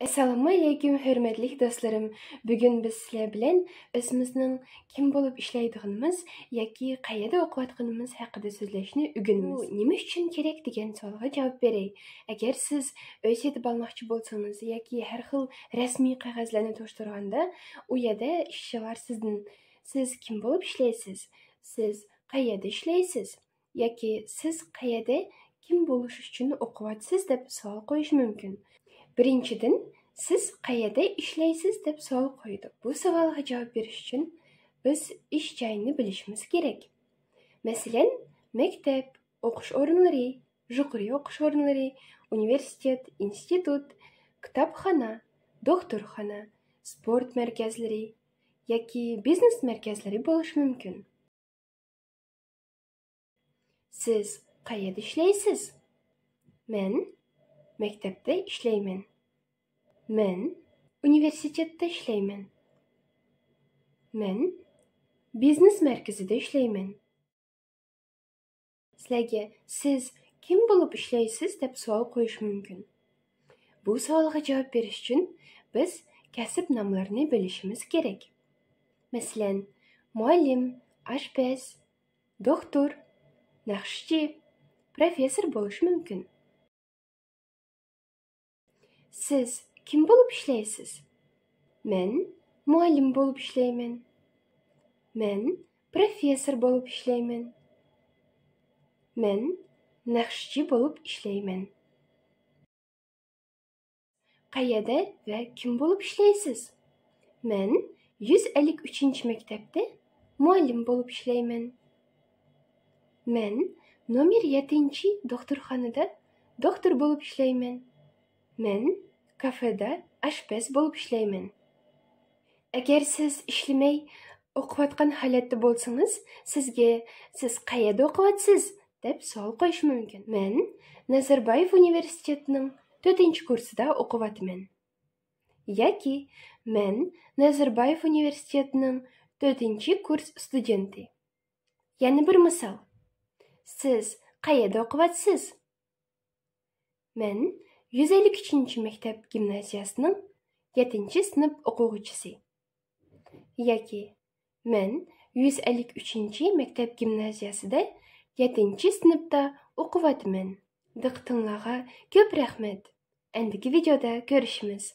Assalamu alaykum, hörmətli dostlarım. Bugün biz sizler bilen özümüzün kim bolup işleydiğimiz yoki qayerda okuvatqanımız haqida so'zlashni o'rganamiz. Bu nima uchun kerak degan savolga javob beray. Agar siz uy setib olmoqchi bo'lsangiz yoki har xil rasmiy qog'ozlarni to'shtirganda, u yerda ishchilar siz kim bo'lib ishlaysiz? Siz qayerda ishlaysiz? Yoki siz qayerda kim bo'lish uchun o'qiyapsiz deb savol qo'yish mumkin. Birinchidan, siz qayerda ishlaysiz deb savol qo'ydi. Bu savolga javob berish uchun biz ish joyini bilishimiz kerak. Masalan, maktab, o'qish o'rinlari, yuqori o'qish o'rinlari, universitet, institut, kitobxona, doktorxona, sport markazlari yoki biznes markazlari bo'lishi mumkin. Siz qayerda ishlaysiz? Men maktabda ishlayman. Men universitetda ishlayman. Men biznes markazida ishlayman. Sizlarga siz kim bo'lib ishlaysiz deb savol qo'yish mumkin. Bu savolga javob berish uchun biz kasb nomlarini bilishimiz kerak. Masalan, muallim, aşpaz, doktor, naqshchi, professor bo'lish mumkin. Siz kim bo'lib ishlaysiz? Men muallim bo'lib ishlayman. Men professor bo'lib ishlayman. Men naqshchi bo'lib ishlayman. Qayerda va kim bo'lib ishlaysiz? Men 153-maktabda muallim bo'lib ishlayman. Men nomer 7-doktorxonada doktor bo'lib ishlayman. Men kafeda aşpaz bo'lib ishlayman. Agar siz ishlamay o'qiyotgan holatda bo'lsangiz, sizga siz qayerda o'qiyapsiz deb savol qo'yish mumkin. Men Nazarboyev universitetining 4-kursida o'qiyapman. Yoki men Nazarboyev universitetining 4-kurs studenti. Yana bir misol. Siz qayerda o'qiyapsiz? Men 153-maktab gimnaziyasining 7-sinf o'quvchisi. Yoki men 153-maktab gimnaziyasida 7-sinfda o'qiyapman. Diqqatingizga ko'p rahmat. Endigi videoda ko'rishimiz.